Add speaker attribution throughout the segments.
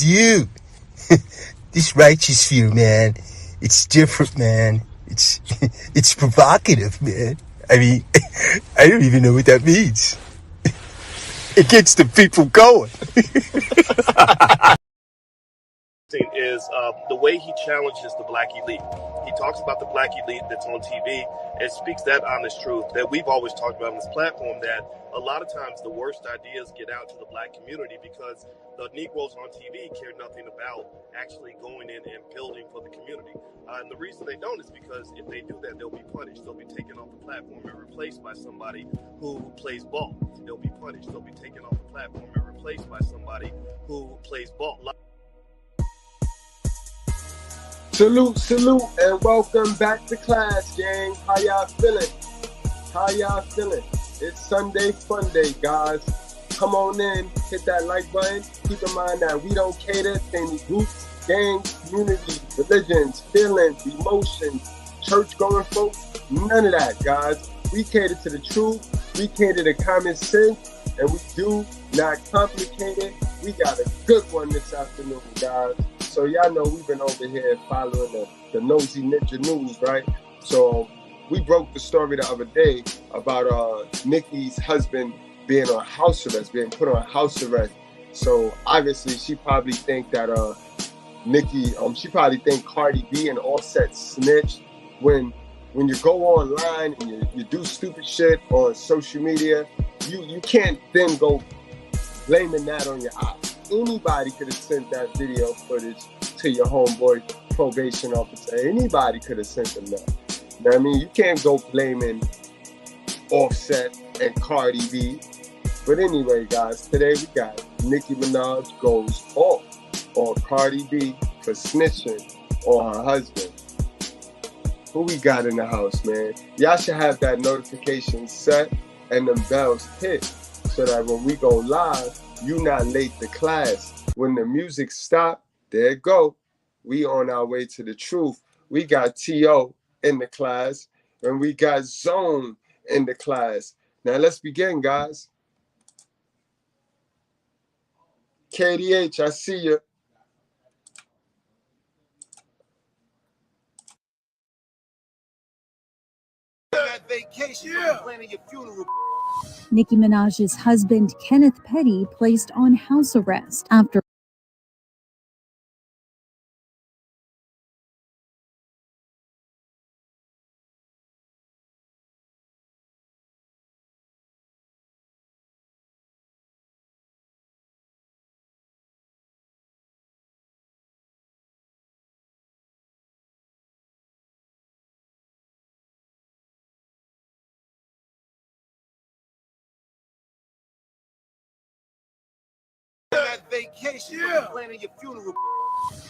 Speaker 1: dude, this righteous view, man, it's different, man. It's provocative, man. I mean, I don't even know what that means. It gets the people going.
Speaker 2: Is the way he challenges the black elite. He talks about the black elite that's on TV and speaks that honest truth that we've always talked about on this platform, that a lot of times the worst ideas get out to the black community because the Negroes on TV care nothing about actually going in and building for the community. And the reason they don't is because if they do that, they'll be punished. They'll be taken off the platform and replaced by somebody who plays ball. They'll be punished. They'll be taken off the platform and replaced by somebody who plays ball.
Speaker 3: Salute, and welcome back to class, gang. How y'all feeling? It's Sunday Fun Day, guys. Come on in, hit that like button. Keep in mind that we don't cater to any groups, gangs, communities, religions, feelings, emotions, church-going folks. None of that, guys. We cater to the truth. We cater to common sense, and we do not complicate it. We got a good one this afternoon, guys. So y'all know we've been over here following the nosy ninja news, right? So we broke the story the other day about Nicki's husband being on house arrest, being put on house arrest. So obviously she probably think that she probably think Cardi B and Offset snitched. When you go online and you do stupid shit on social media, you can't then go blaming that on your ops. Anybody could have sent that video footage to your homeboy probation officer. Anybody could have sent them that. You know what I mean? You can't go blaming Offset and Cardi B. But anyway, guys, today we got Nicki Minaj goes off on Cardi B for snitching on her husband. Who we got in the house, man? Y'all should have that notification set and the bells hit so that when we go live, you not late to class. When the music stop, there it go. We on our way to the truth. We got T.O. in the class, and we got Zone in the class. Now let's begin, guys. KDH, I see you.
Speaker 4: Nicki Minaj's husband, Kenneth Petty, placed on house arrest after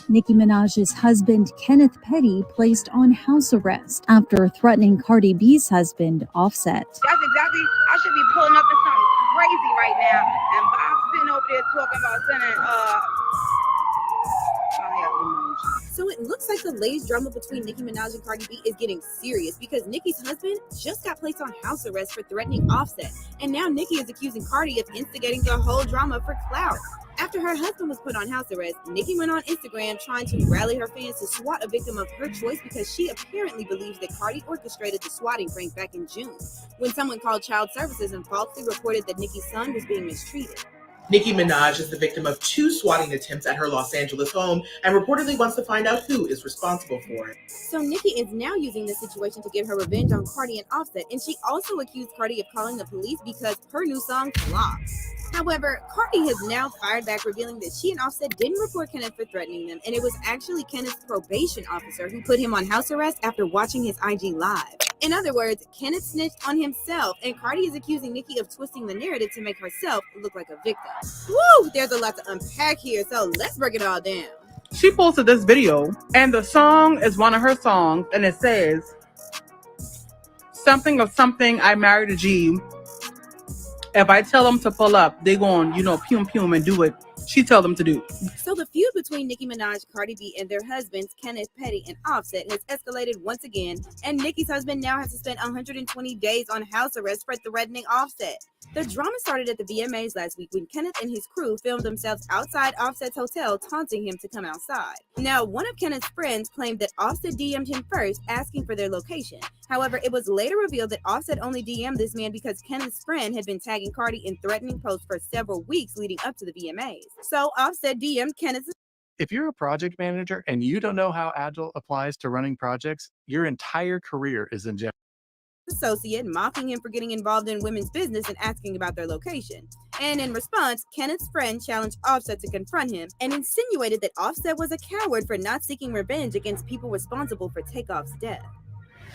Speaker 4: Nicki Minaj's husband, Kenneth Petty, placed on house arrest after threatening Cardi B's husband, Offset.
Speaker 5: That's exactly, I should be pulling up to something crazy right now, and Bob's sitting over there talking about sending,
Speaker 6: So it looks like the latest drama between Nicki Minaj and Cardi B is getting serious because Nicki's husband just got placed on house arrest for threatening Offset. And now Nicki is accusing Cardi of instigating the whole drama for clout. After her husband was put on house arrest, Nicki went on Instagram trying to rally her fans to swat a victim of her choice because she apparently believes that Cardi orchestrated the swatting prank back in June, when someone called child services and falsely reported that Nicki's son was being mistreated.
Speaker 7: Nicki Minaj is the victim of 2 swatting attempts at her Los Angeles home and reportedly wants to find out who is responsible for it.
Speaker 6: So Nicki is now using this situation to get her revenge on Cardi and Offset, and she also accused Cardi of calling the police because her new song flopped. However, Cardi has now fired back, revealing that she and Offset didn't report Kenneth for threatening them, and it was actually Kenneth's probation officer who put him on house arrest after watching his IG live. In other words, Kenneth snitched on himself, and Cardi is accusing Nicki of twisting the narrative to make herself look like a victim. Woo! There's a lot to unpack here, so let's break it all down.
Speaker 8: She posted this video, and the song is one of her songs, and it says, something of something, I married a G. If I tell them to pull up, they going, pum pum and do what she tell them to do.
Speaker 6: So the feud between Nicki Minaj, Cardi B, and their husbands, Kenneth Petty and Offset, has escalated once again, and Nicki's husband now has to spend 120 days on house arrest for threatening Offset. The drama started at the VMAs last week when Kenneth and his crew filmed themselves outside Offset's hotel, taunting him to come outside. Now, one of Kenneth's friends claimed that Offset DM'd him first, asking for their location. However, it was later revealed that Offset only DM'd this man because Kenneth's friend had been tagging Cardi in threatening posts for several weeks leading up to the VMAs. So Offset DM'd Kenneth.
Speaker 9: If you're a project manager and you don't know how Agile applies to running projects, your entire career is in jeopardy.
Speaker 6: Associate, mocking him for getting involved in women's business and asking about their location. And in response, Kenneth's friend challenged Offset to confront him and insinuated that Offset was a coward for not seeking revenge against people responsible for Takeoff's death.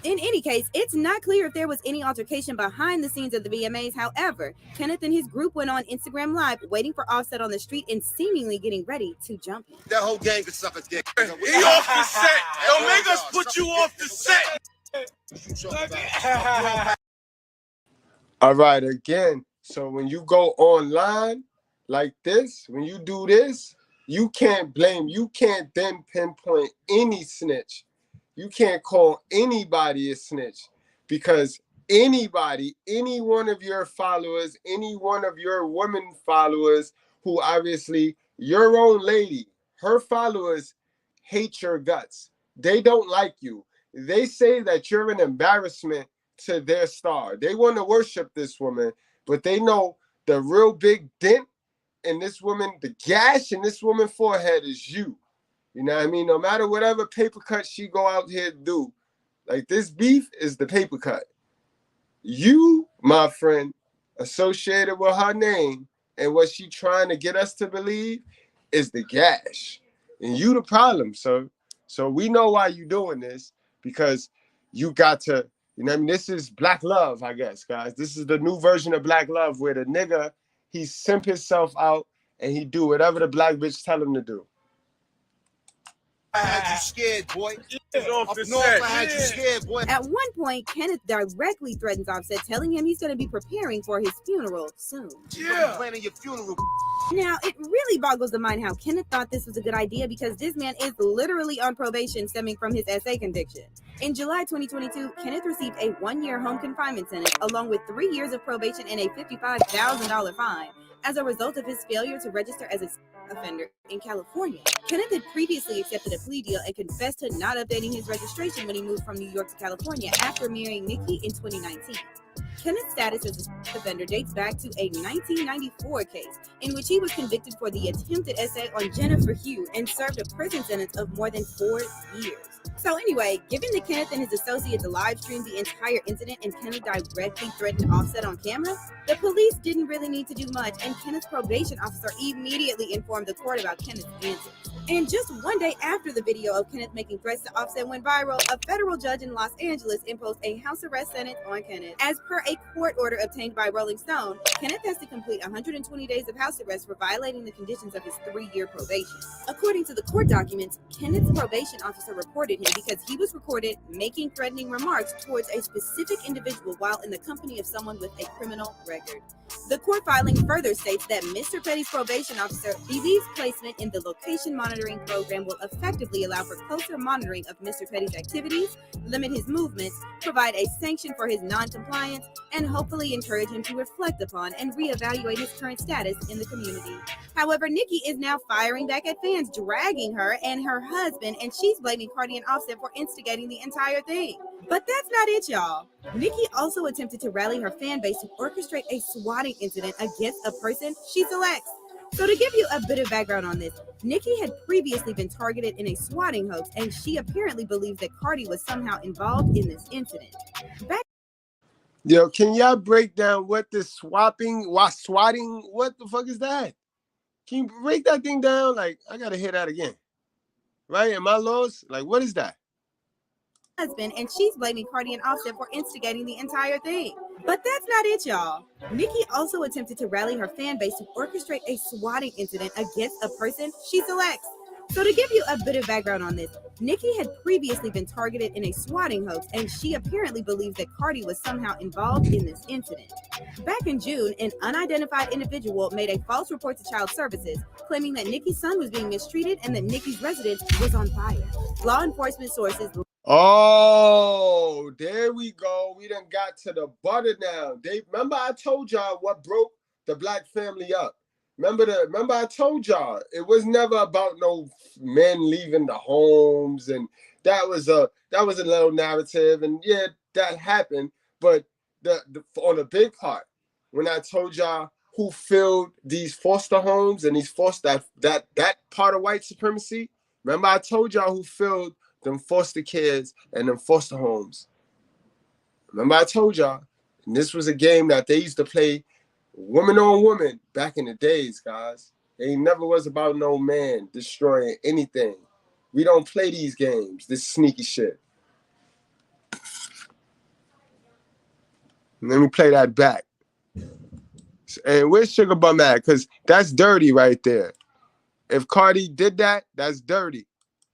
Speaker 6: In any case, it's not clear if there was any altercation behind the scenes of the VMAs. However, Kenneth and his group went on Instagram Live waiting for Offset on the street and seemingly getting ready to jump him.
Speaker 10: That whole gang could suck a dick.
Speaker 11: He off the set. Don't make us put you off the set.
Speaker 3: All right, again. So when you go online like this, when you do this, you can't then pinpoint any snitch. You can't call anybody a snitch because anybody, any one of your followers, any one of your women followers who obviously your own lady, her followers hate your guts. They don't like you. They say that you're an embarrassment to their star. They want to worship this woman, but they know the real big dent in this woman, the gash in this woman's forehead is you. You know what I mean? No matter whatever paper cut she go out here to do, like this beef is the paper cut. You, my friend, associated with her name and what she trying to get us to believe is the gash. And you the problem, sir. So we know why you doing this because you got to, you know what I mean? This is black love, I guess, guys. This is the new version of black love where the nigga, he simp himself out and he do whatever the black bitch tell him to do.
Speaker 10: I had you scared, boy.
Speaker 11: Off the set.
Speaker 10: I had you scared, boy.
Speaker 6: At one point, Kenneth directly threatens Offset, telling him he's going to be preparing for his funeral soon.
Speaker 10: Yeah. Planning your funeral.
Speaker 6: Now, it really boggles the mind how Kenneth thought this was a good idea because this man is literally on probation stemming from his SA conviction. In July 2022, Kenneth received a 1-year home confinement sentence along with 3 years of probation and a $55,000 fine as a result of his failure to register as a offender in California. Kenneth had previously accepted a plea deal and confessed to not updating his registration when he moved from New York to California after marrying Nicki in 2019. Kenneth's status as a offender dates back to a 1994 case in which he was convicted for the attempted essay on Jennifer Hugh and served a prison sentence of more than 4 years. So anyway, given that Kenneth and his associates live streamed the entire incident and Kenneth directly threatened Offset on camera, the police didn't really need to do much, and Kenneth's probation officer immediately informed the court about Kenneth's answers. And just one day after the video of Kenneth making threats to Offset went viral, a federal judge in Los Angeles imposed a house arrest sentence on Kenneth. As per a court order obtained by Rolling Stone, Kenneth has to complete 120 days of house arrest for violating the conditions of his 3-year probation. According to the court documents, Kenneth's probation officer reported him because he was recorded making threatening remarks towards a specific individual while in the company of someone with a criminal record. The court filing further states that Mr. Petty's probation officer believes placement in the location monitoring program will effectively allow for closer monitoring of Mr. Petty's activities, limit his movements, provide a sanction for his non-compliance, and hopefully encourage him to reflect upon and reevaluate his current status in the community. However, Nicki is now firing back at fans, dragging her and her husband, and she's blaming Cardi and Offset for instigating the entire thing. But that's not it, y'all. Nicki also attempted to rally her fan base to orchestrate a swatting incident against a person she selects. So to give you a bit of background on this, Nicki had previously been targeted in a swatting hoax, and she apparently believes that Cardi was somehow involved in this incident.
Speaker 3: Yo, can y'all break down what this swatting, what the fuck is that? Can you break that thing down? Like, I gotta hear that again. Right? Am I lost? Like, what is that?
Speaker 6: Husband, and she's blaming Cardi and Offset for instigating the entire thing. But that's not it, y'all. Nicki also attempted to rally her fan base to orchestrate a swatting incident against a person she selects. So to give you a bit of background on this, Nicki had previously been targeted in a swatting hoax, and she apparently believes that Cardi was somehow involved in this incident. Back in June, an unidentified individual made a false report to Child Services, claiming that Nicki's son was being mistreated and that Nicki's residence was on fire. Law enforcement sources...
Speaker 3: Oh, there we go. We done got to the butter now. Remember I told y'all what broke the black family up. Remember I told y'all it was never about no men leaving the homes, and that was a little narrative, and yeah, that happened. But on the big part, when I told y'all who filled these foster homes and these that part of white supremacy, remember I told y'all who filled them foster kids and them foster homes. Remember I told y'all, and this was a game that they used to play woman on woman back in the days, guys. It never was about no man destroying anything. We don't play these games, this sneaky shit. Let me play that back. And where's Sugar Bum at? Because that's dirty right there. If Cardi did that, that's dirty.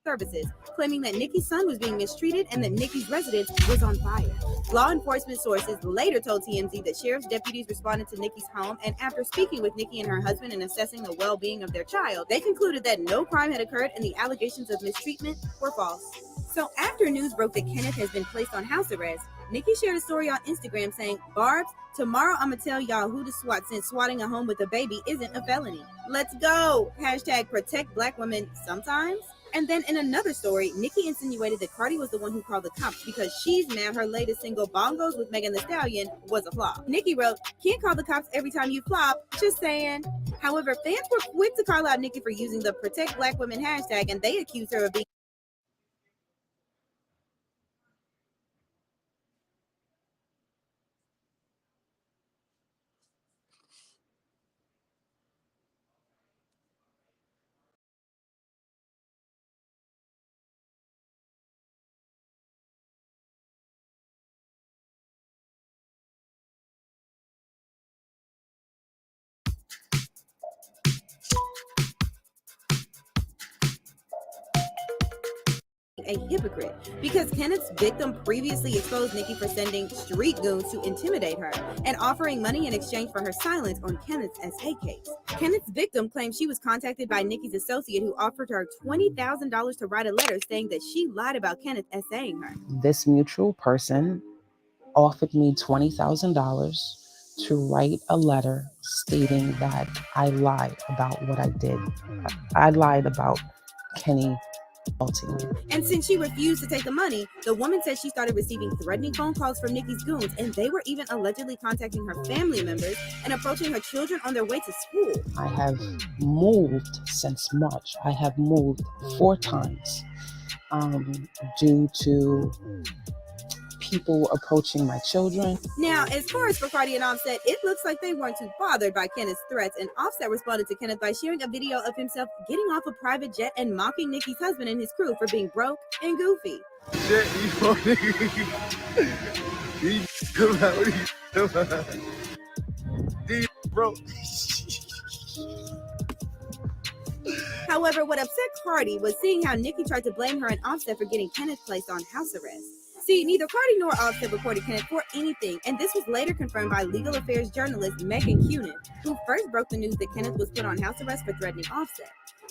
Speaker 6: Services, claiming that Nicki's son was being mistreated and that Nicki's residence was on fire. Law enforcement sources later told TMZ that sheriff's deputies responded to Nicki's home, and after speaking with Nicki and her husband and assessing the well-being of their child, they concluded that no crime had occurred and the allegations of mistreatment were false. So after news broke that Kenneth has been placed on house arrest, Nicki shared a story on Instagram saying, "Barbs, tomorrow I'ma tell y'all who to swat since swatting a home with a baby isn't a felony. Let's go! Hashtag protect black women sometimes." And then in another story, Nicki insinuated that Cardi was the one who called the cops because she's mad her latest single, Bongos with Megan Thee Stallion, was a flop. Nicki wrote, "Can't call the cops every time you flop, just saying." However, fans were quick to call out Nicki for using the protect black women hashtag, and they accused her of being a hypocrite because Kenneth's victim previously exposed Nicki for sending street goons to intimidate her and offering money in exchange for her silence on Kenneth's SA case. Kenneth's victim claimed she was contacted by Nicki's associate who offered her $20,000 to write a letter saying that she lied about Kenneth SAing her.
Speaker 12: This mutual person offered me $20,000 to write a letter stating that I lied about what I did. I lied about Kenny.
Speaker 6: And since she refused to take the money, the woman said she started receiving threatening phone calls from Nicki's goons, and they were even allegedly contacting her family members and approaching her children on their way to school.
Speaker 12: I have moved since March. I have moved 4 times due to people approaching my children.
Speaker 6: Now, as far as for Cardi and Offset, it looks like they weren't too bothered by Kenneth's threats, and Offset responded to Kenneth by sharing a video of himself getting off a private jet and mocking Nicki's husband and his crew for being broke and goofy.
Speaker 11: Shit, bro.
Speaker 6: However, what upset Cardi was seeing how Nicki tried to blame her and Offset for getting Kenneth placed on house arrest. See, neither Cardi nor Offset reported Kenneth for anything, and this was later confirmed by legal affairs journalist Megan Kenneth, who first broke the news that Kenneth was put on house arrest for threatening Offset.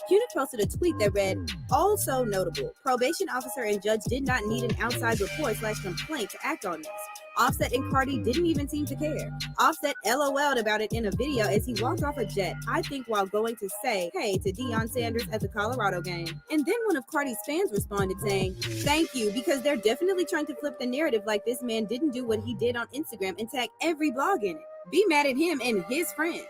Speaker 6: Kenneth posted a tweet that read, "Also notable, probation officer and judge did not need an outside report/complaint to act on this. Offset and Cardi didn't even seem to care. Offset LOL'd about it in a video as he walked off a jet, I think while going to say hey to Deion Sanders at the Colorado game." And then one of Cardi's fans responded saying, "Thank you, because they're definitely trying to flip the narrative like this man didn't do what he did on Instagram and tag every blog in it. Be mad at him and his friends."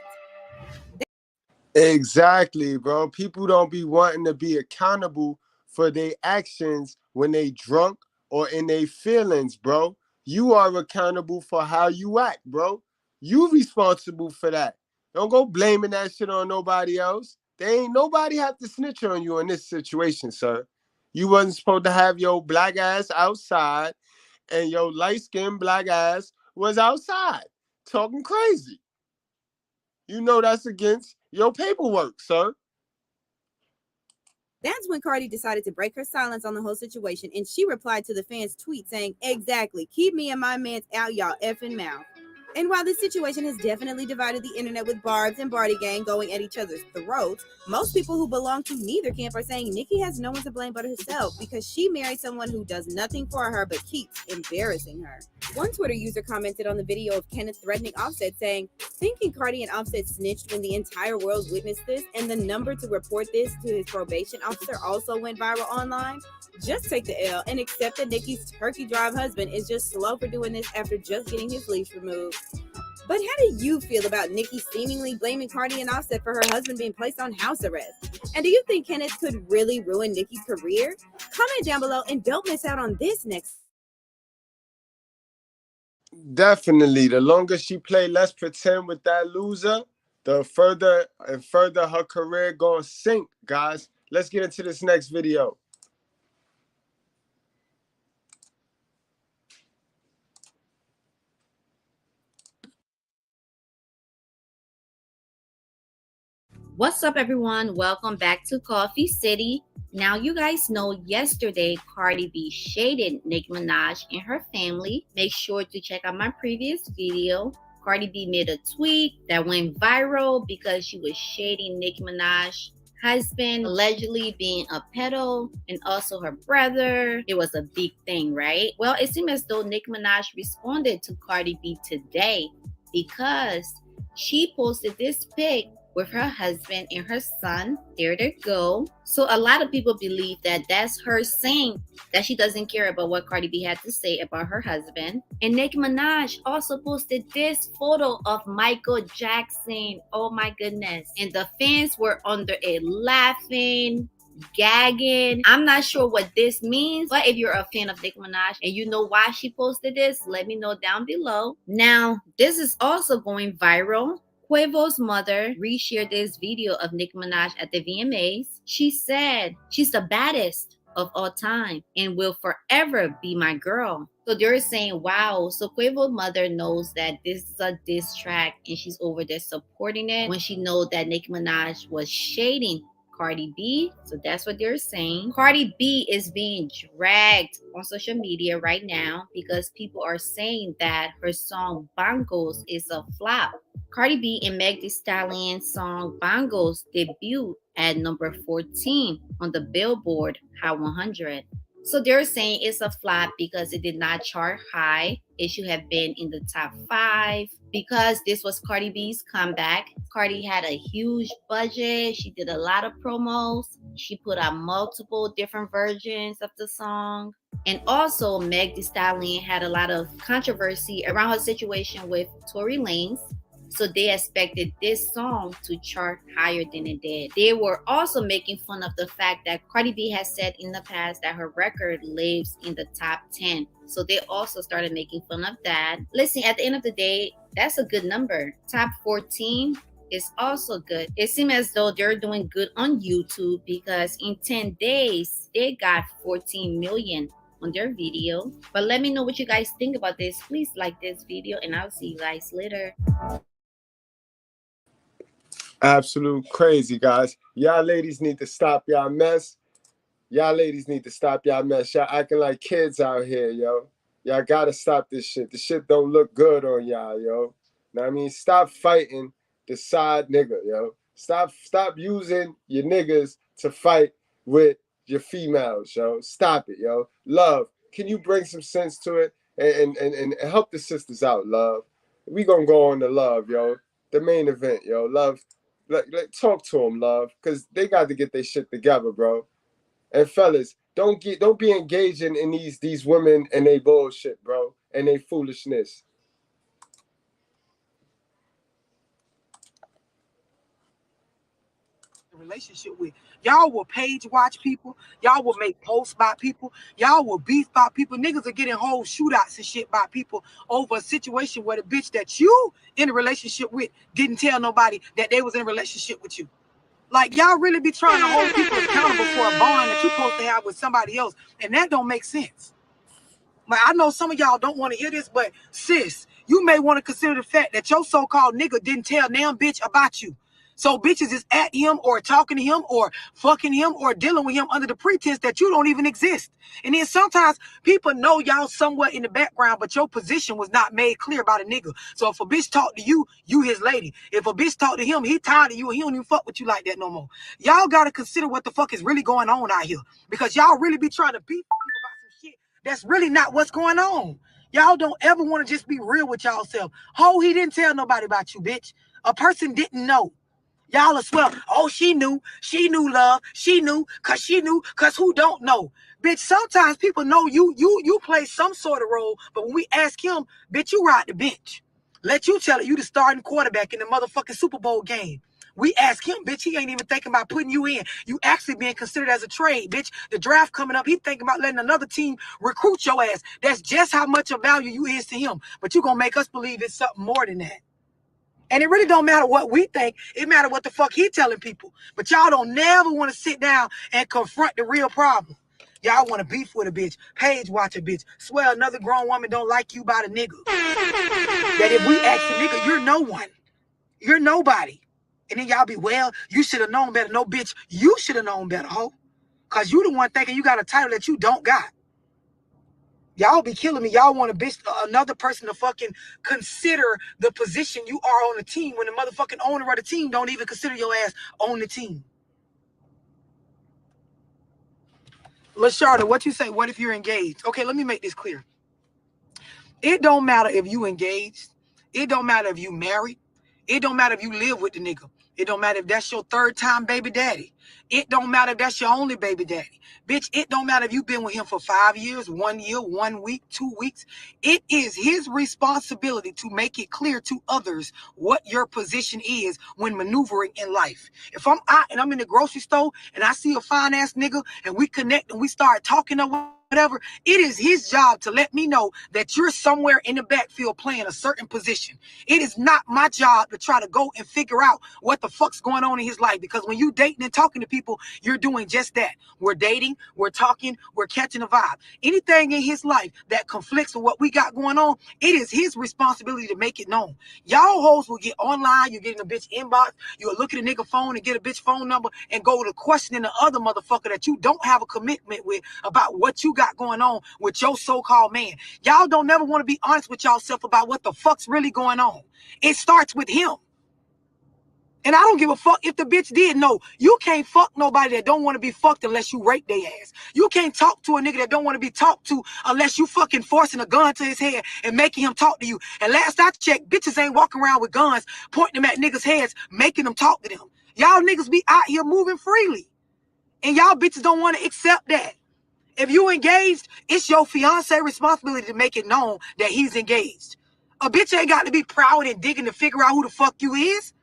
Speaker 3: Exactly, bro. People don't be wanting to be accountable for their actions when they drunk or in their feelings, bro. You are accountable for how you act, bro. You responsible for that. Don't go blaming that shit on nobody else. They ain't nobody have to snitch on you in this situation, sir. You wasn't supposed to have your black ass outside and your light-skinned black ass was outside talking crazy. You know that's against your paperwork, sir.
Speaker 6: That's when Cardi decided to break her silence on the whole situation, and she replied to the fans' tweet saying, "Exactly, keep me and my mans out y'all effing mouth." And while this situation has definitely divided the internet with Barb's and Barty Gang going at each other's throats, most people who belong to neither camp are saying Nicki has no one to blame but herself because she married someone who does nothing for her but keeps embarrassing her. One Twitter user commented on the video of Kenneth threatening Offset saying, "Thinking Cardi and Offset snitched when the entire world witnessed this and the number to report this to his probation officer also went viral online? Just take the L and accept that Nicki's turkey drive husband is just slow for doing this after just getting his leash removed." But how do you feel about Nicki seemingly blaming Cardi and Offset for her husband being placed on house arrest? And do you think Kenneth could really ruin Nicki's career? Comment down below and don't miss out on this next.
Speaker 3: Definitely. The longer she play Let's Pretend with that loser, the further and further her career gonna sink, guys. Let's get into this next video.
Speaker 13: What's up, everyone? Welcome back to Coffee City. Now, you guys know yesterday Cardi B shaded Nicki Minaj and her family. Make sure to check out my previous video. Cardi B made a tweet that went viral because she was shading Nicki Minaj's husband allegedly being a pedo and also her brother. It was a big thing, right? Well, it seems as though Nicki Minaj responded to Cardi B today because she posted this pic with her husband and her son. There they go. So a lot of people believe that that's her saying that she doesn't care about what Cardi B had to say about her husband. And Nicki Minaj also posted this photo of Michael Jackson. Oh my goodness. And the fans were under it laughing, gagging. I'm not sure what this means, but if you're a fan of Nicki Minaj and you know why she posted this, let me know down below. Now, this is also going viral. Quavo's mother reshared this video of Nicki Minaj at the VMAs. She said, "She's the baddest of all time and will forever be my girl." So they're saying, wow, so Quavo's mother knows that this is a diss track and she's over there supporting it when she knows that Nicki Minaj was shading Cardi B. So that's what they're saying. Cardi B is being dragged on social media right now because people are saying that her song Bongos is a flop. Cardi B and Meg Thee Stallion's song Bongos debuted at number 14 on the Billboard Hot 100. So they're saying it's a flop because it did not chart high. It should have been in the top 5 because this was Cardi B's comeback. Cardi had a huge budget. She did a lot of promos. She put out multiple different versions of the song. And also, Meg Thee Stallion had a lot of controversy around her situation with Tory Lanez. So they expected this song to chart higher than it did. They were also making fun of the fact that Cardi B has said in the past that her record lives in the top 10. So they also started making fun of that. Listen, at the end of the day, that's a good number. Top 14 is also good. It seems as though they're doing good on YouTube because in 10 days, they got 14 million on their video. But let me know what you guys think about this. Please like this video and I'll see you guys later.
Speaker 3: Absolute crazy, guys. Y'all ladies need to stop y'all mess. Y'all ladies need to stop y'all mess. Y'all acting like kids out here, yo. Y'all gotta stop this shit. The shit don't look good on y'all, yo. Know what I mean? Stop fighting the side nigga, yo. Stop using your niggas to fight with your females, yo. Stop it, yo. Love, can you bring some sense to it and help the sisters out, love? We gonna go on to love, yo. The main event, yo. Love. Talk to them, love, because they got to get their shit together, bro. And fellas, don't be engaging in these women and they bullshit, bro, and they foolishness.
Speaker 14: Relationship with y'all will page watch people, y'all will make posts by people, y'all will beef by people. Niggas are getting whole shootouts and shit by people over a situation where the bitch that you in a relationship with didn't tell nobody that they was in a relationship with you. Like, y'all really be trying to hold people accountable for a bond that you're supposed to have with somebody else, and that don't make sense. But I know some of y'all don't want to hear this, but sis, you may want to consider the fact that your so-called nigga didn't tell damn bitch about you. So bitches is at him or talking to him or fucking him or dealing with him under the pretense that you don't even exist. And then sometimes people know y'all somewhat in the background, but your position was not made clear by the nigga. So if a bitch talk to you, you his lady. If a bitch talk to him, he tired of you and he don't even fuck with you like that no more. Y'all got to consider what the fuck is really going on out here. Because y'all really be trying to beat people about some shit that's really not what's going on. Y'all don't ever want to just be real with y'all self. Ho, he didn't tell nobody about you, bitch. A person didn't know. Y'all are swell. Oh, she knew love. She knew, cause who don't know? Bitch, sometimes people know you play some sort of role, but when we ask him, bitch, you ride the bench. Let you tell it, you the starting quarterback in the motherfucking Super Bowl game. We ask him, bitch, he ain't even thinking about putting you in. You actually being considered as a trade, bitch. The draft coming up, he thinking about letting another team recruit your ass. That's just how much of value you is to him. But you gonna make us believe it's something more than that. And it really don't matter what we think. It matter what the fuck he telling people. But y'all don't never want to sit down and confront the real problem. Y'all want to beef with a bitch, page watch a bitch, swear another grown woman don't like you by the nigga. That if we ask the nigga, you're no one. You're nobody. And then y'all be, well, you should have known better. No, bitch, you should have known better, ho. Because you the one thinking you got a title that you don't got. Y'all be killing me. Y'all want a bitch, another person to fucking consider the position you are on the team when the motherfucking owner of the team don't even consider your ass on the team. LaSharda, what you say? What if you're engaged? Okay, let me make this clear. It don't matter if you engaged. It don't matter if you married. It don't matter if you live with the nigga. It don't matter if that's your third time baby daddy. It don't matter if that's your only baby daddy. Bitch, it don't matter if you've been with him for 5 years, 1 year, 1 week, 2 weeks. It is his responsibility to make it clear to others what your position is when maneuvering in life. If I'm out and I'm in the grocery store and I see a fine ass nigga and we connect and we start talking or whatever, it is his job to let me know that you're somewhere in the backfield playing a certain position. It is not my job to try to go and figure out what the fuck's going on in his life, because when you dating and talking to people, you're doing just that. We're dating, we're talking, we're catching a vibe. Anything in his life that conflicts with what we got going on, it is his responsibility to make it known. Y'all hoes will get online, you're getting a bitch inbox, you'll look at a nigga phone and get a bitch phone number and go to questioning the other motherfucker that you don't have a commitment with about what you got going on with your so-called man. Y'all don't never want to be honest with y'allself about what the fuck's really going on. It starts with him. And I don't give a fuck if the bitch did know. You can't fuck nobody that don't want to be fucked unless you rape their ass. You can't talk to a nigga that don't want to be talked to unless you fucking forcing a gun to his head and making him talk to you. And last I checked, bitches ain't walking around with guns, pointing them at niggas' heads, making them talk to them. Y'all niggas be out here moving freely. And y'all bitches don't want to accept that. If you engaged, it's your fiance responsibility to make it known that he's engaged. A bitch ain't got to be proud and digging to figure out who the fuck you is.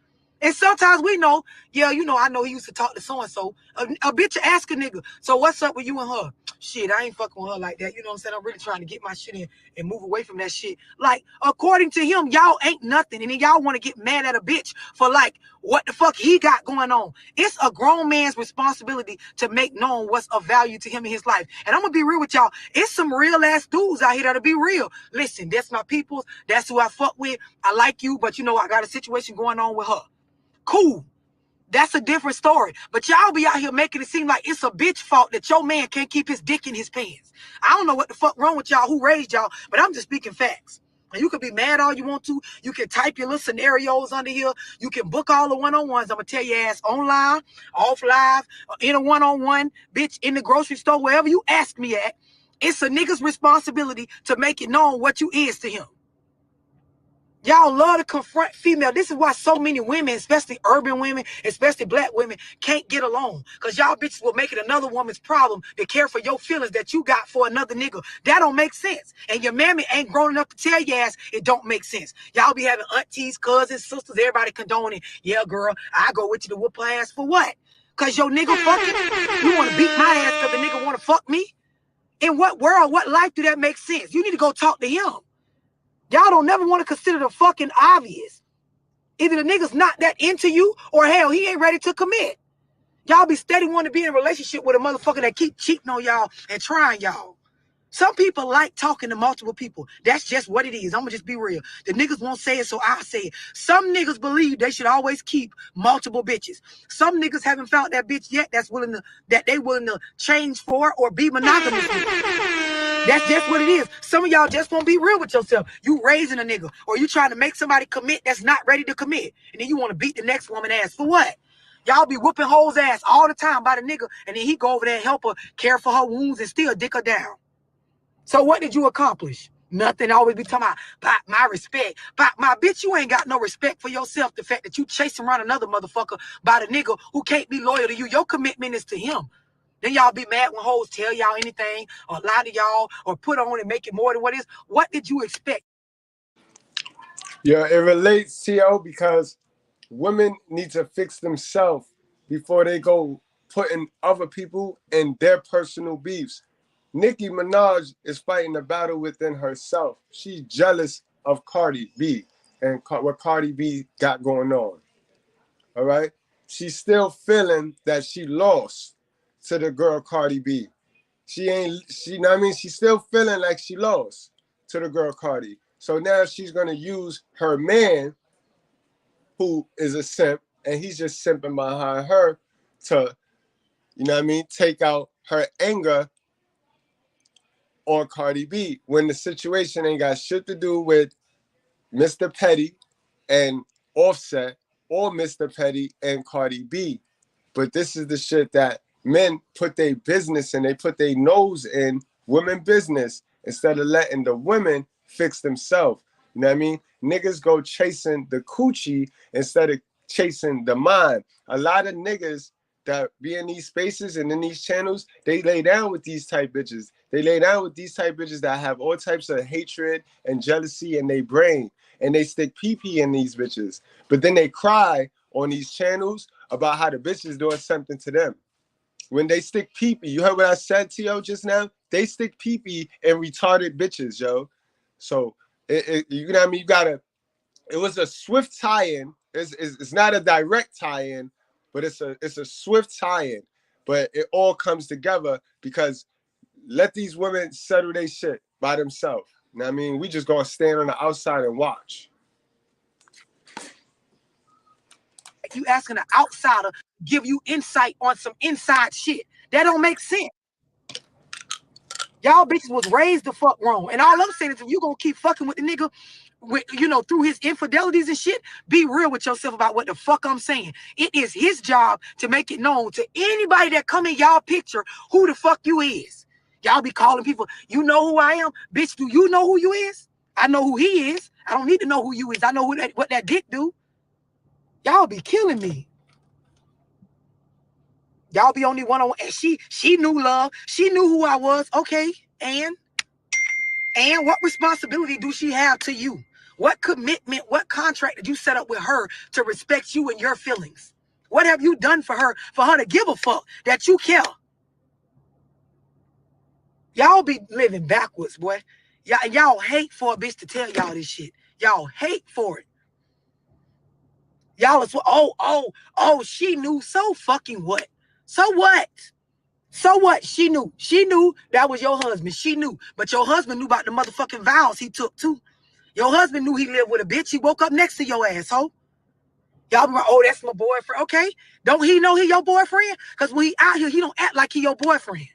Speaker 14: And sometimes we know, yeah, you know, I know he used to talk to so-and-so. A bitch ask a nigga, so what's up with you and her? Shit, I ain't fucking with her like that. You know what I'm saying? I'm really trying to get my shit in and move away from that shit. Like, according to him, y'all ain't nothing. And then y'all want to get mad at a bitch for, like, what the fuck he got going on. It's a grown man's responsibility to make known what's of value to him in his life. And I'm going to be real with y'all. It's some real-ass dudes out here that'll be real. Listen, that's my people. That's who I fuck with. I like you, but, you know, I got a situation going on with her. Cool. That's a different story. But y'all be out here making it seem like it's a bitch fault that your man can't keep his dick in his pants. I don't know what the fuck wrong with y'all, who raised y'all, but I'm just speaking facts. And you can be mad all you want to. You can type your little scenarios under here. You can book all the one-on-ones. I'm going to tell your ass online, off live, in a one-on-one, bitch, in the grocery store, wherever you ask me at. It's a nigga's responsibility to make it known what you is to him. Y'all love to confront female. This is why so many women, especially urban women, especially black women, can't get along. Because y'all bitches will make it another woman's problem to care for your feelings that you got for another nigga. That don't make sense. And your mammy ain't grown enough to tell your ass it don't make sense. Y'all be having aunties, cousins, sisters, everybody condoning. Yeah, girl, I go with you to whoop her ass for what? Because your nigga fucking? You want to beat my ass because the nigga want to fuck me? In what world, what life do that make sense? You need to go talk to him. Y'all don't never want to consider the fucking obvious. Either the nigga's not that into you, or hell, he ain't ready to commit. Y'all be steady wanting to be in a relationship with a motherfucker that keep cheating on y'all and trying y'all. Some people like talking to multiple people. That's just what it is. I'm gonna just be real. The niggas won't say it, so I'll say it. Some niggas believe they should always keep multiple bitches. Some niggas haven't found that bitch yet that they willing to change for or be monogamous with. That's just what it is. Some of y'all just won't be real with yourself. You raising a nigga, or you trying to make somebody commit that's not ready to commit, and then you want to beat the next woman ass for what? Y'all be whooping hoes ass all the time by the nigga, and then he go over there and help her care for her wounds and still dick her down. So what did you accomplish? Nothing. Always be talking about my respect. But my bitch, you ain't got no respect for yourself. The fact that you chasing around another motherfucker by the nigga who can't be loyal to you. Your commitment is to him. Then y'all be mad when hoes tell y'all anything or lie to y'all or put on and make it more than what it is. What did you expect?
Speaker 3: Yeah, it relates, T.O., because women need to fix themselves before they go putting other people in their personal beefs. Nicki Minaj is fighting a battle within herself. She's jealous of Cardi B and what Cardi B got going on. All right? She's still feeling that she lost to the girl Cardi B. She's still feeling like she lost to the girl Cardi. So now she's gonna use her man, who is a simp, and he's just simping behind her to, take out her anger on Cardi B, when the situation ain't got shit to do with Mr. Petty and Offset or Mr. Petty and Cardi B. But this is the shit that men put their business in. They put their nose in women business instead of letting the women fix themselves. You know what I mean? Niggas go chasing the coochie instead of chasing the mind. A lot of niggas that be in these spaces and in these channels, they lay down with these type bitches. They lay down with these type bitches that have all types of hatred and jealousy in their brain. And they stick pee-pee in these bitches. But then they cry on these channels about how the bitch is doing something to them. When they stick pee-pee, you heard what I said, T.O., just now? They stick pee-pee in retarded bitches, yo. So, you know what I mean? It was a swift tie-in. It's not a direct tie-in, but it's a swift tie-in. But it all comes together because let these women settle their shit by themselves. You know what I mean? We just gonna stand on the outside and watch.
Speaker 14: You asking an outsider give you insight on some inside shit. That don't make sense. Y'all bitches was raised the fuck wrong. And all I'm saying is if you gonna keep fucking with the nigga with, through his infidelities and shit, be real with yourself about what the fuck I'm saying. It is his job to make it known to anybody that come in y'all picture who the fuck you is. Y'all be calling people, you know who I am? Bitch, do you know who you is? I know who he is. I don't need to know who you is. I know what that dick do. Y'all be killing me. Y'all be only one-on-one. And she knew love. She knew who I was. Okay, and what responsibility do she have to you? What commitment, what contract did you set up with her to respect you and your feelings? What have you done for her to give a fuck that you care? Y'all be living backwards, boy. Y'all hate for a bitch to tell y'all this shit. Y'all hate for it. Y'all is, she knew. So fucking what? So what? So what? She knew. She knew that was your husband. She knew. But your husband knew about the motherfucking vows he took too. Your husband knew he lived with a bitch. He woke up next to your asshole. Y'all be like, oh, that's my boyfriend. Okay. Don't he know he your boyfriend? Because when he out here, he don't act like he your boyfriend.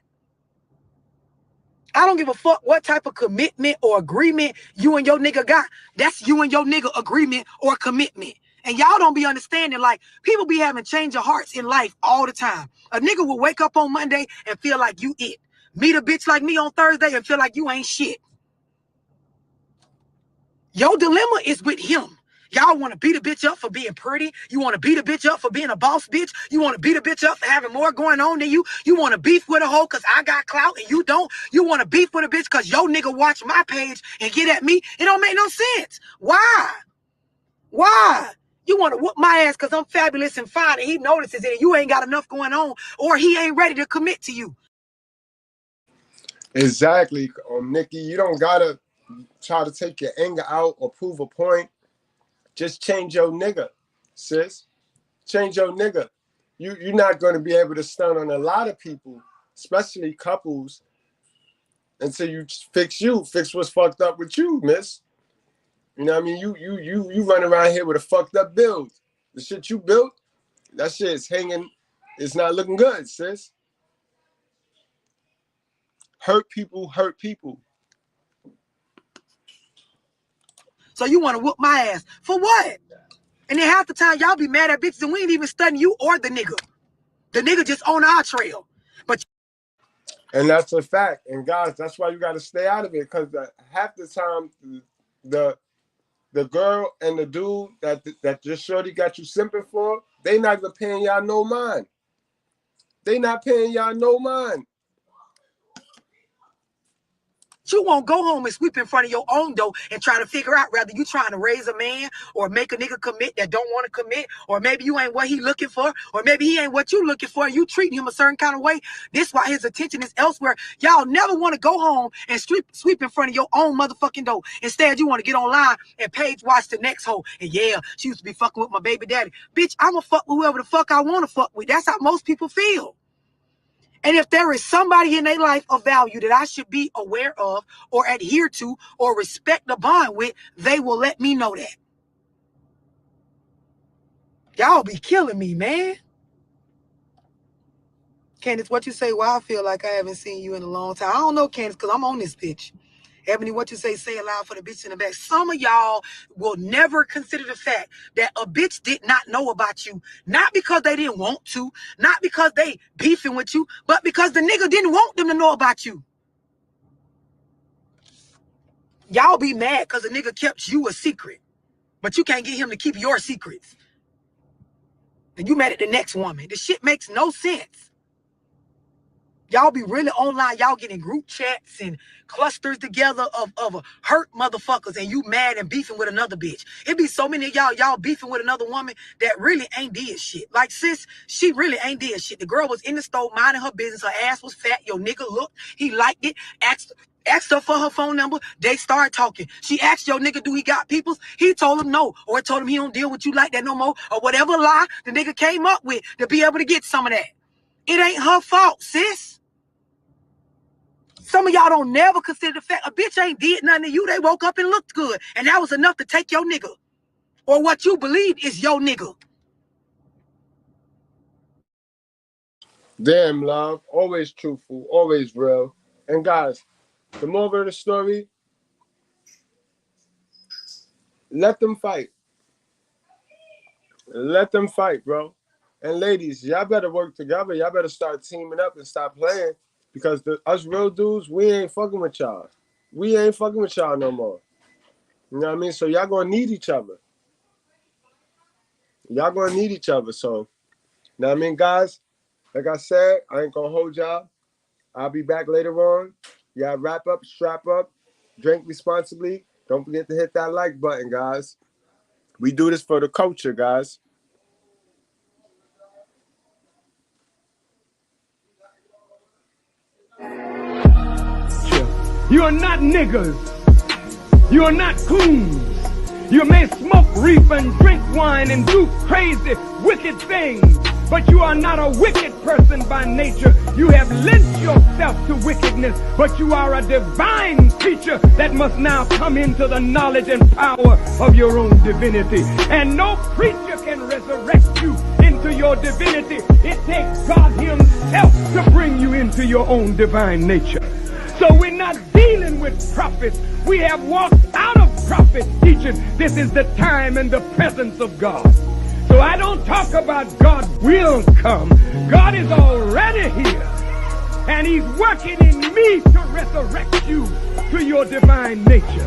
Speaker 14: I don't give a fuck what type of commitment or agreement you and your nigga got. That's you and your nigga agreement or commitment. And y'all don't be understanding, like, people be having change of hearts in life all the time. A nigga will wake up on Monday and feel like you it. Meet a bitch like me on Thursday and feel like you ain't shit. Your dilemma is with him. Y'all want to beat a bitch up for being pretty. You want to beat a bitch up for being a boss bitch. You want to beat a bitch up for having more going on than you. You want to beef with a hoe because I got clout and you don't. You want to beef with a bitch because your nigga watch my page and get at me. It don't make no sense. Why? Why? You want to whoop my ass because I'm fabulous and fine and he notices it and you ain't got enough going on or he ain't ready to commit to you.
Speaker 3: Exactly, Nicki. You don't got to try to take your anger out or prove a point. Just change your nigga, sis. Change your nigga. You're not going to be able to stun on a lot of people, especially couples, until you fix what's fucked up with you, miss. You know what I mean? You run around here with a fucked up build. The shit you built, that shit is hanging. It's not looking good, sis. Hurt people hurt people.
Speaker 14: So you want to whoop my ass for what? And then half the time y'all be mad at bitches and we ain't even studying you or the nigga. The nigga just on our trail.
Speaker 3: And that's a fact. And guys, that's why you got to stay out of it, because half the time the girl and the dude that just shorty got you simping for, they not even paying y'all no mind. They not paying y'all no mind.
Speaker 14: You won't go home and sweep in front of your own door and try to figure out whether you trying to raise a man or make a nigga commit that don't want to commit, or maybe you ain't what he looking for, or maybe he ain't what you looking for and you treating him a certain kind of way. This why his attention is elsewhere. Y'all never want to go home and sweep in front of your own motherfucking door. Instead, you want to get online and page watch the next hoe. And yeah, she used to be fucking with my baby daddy. Bitch, I'ma fuck with whoever the fuck I want to fuck with. That's how most people feel. And if there is somebody in their life of value that I should be aware of or adhere to or respect the bond with, they will let me know that. Y'all be killing me, man. Candace, what you say? Well, I feel like I haven't seen you in a long time. I don't know, Candace, because I'm on this bitch. Ebony, what you say it loud for the bitch in the back. Some of y'all will never consider the fact that a bitch did not know about you. Not because they didn't want to, not because they beefing with you, but because the nigga didn't want them to know about you. Y'all be mad because the nigga kept you a secret, but you can't get him to keep your secrets. And you mad at the next woman. This shit makes no sense. Y'all be really online. Y'all getting group chats and clusters together of hurt motherfuckers, and you mad and beefing with another bitch. It be so many of y'all beefing with another woman that really ain't did shit. Like, sis, she really ain't did shit. The girl was in the store minding her business. Her ass was fat. Your nigga looked. He liked it. Asked her for her phone number. They started talking. She asked your nigga, do he got peoples? He told him no. Or told him he don't deal with you like that no more. Or whatever lie the nigga came up with to be able to get some of that. It ain't her fault, sis. Some of y'all don't never consider the fact a bitch ain't did nothing to you. They woke up and looked good. And that was enough to take your nigga. Or what you believe is your nigga.
Speaker 3: Damn, love. Always truthful. Always real. And guys, the moral of the story, let them fight. Let them fight, bro. And ladies, y'all better work together. Y'all better start teaming up and stop playing. Because us real dudes, we ain't fucking with y'all. We ain't fucking with y'all no more. You know what I mean? So y'all gonna need each other. Y'all gonna need each other. So, you know what I mean, guys? Like I said, I ain't gonna hold y'all. I'll be back later on. Y'all wrap up, strap up, drink responsibly. Don't forget to hit that like button, guys. We do this for the culture, guys.
Speaker 15: You are not niggas. You are not coons. You may smoke reef and drink wine and do crazy, wicked things, but you are not a wicked person by nature. You have lent yourself to wickedness, but you are a divine creature that must now come into the knowledge and power of your own divinity. And no preacher can resurrect you into your divinity. It takes God himself to bring you into your own divine nature. So we're not dealing with prophets. We have walked out of prophet teaching. This is the time and the presence of God. So I don't talk about God will come. God is already here. And he's working in me to resurrect you to your divine nature.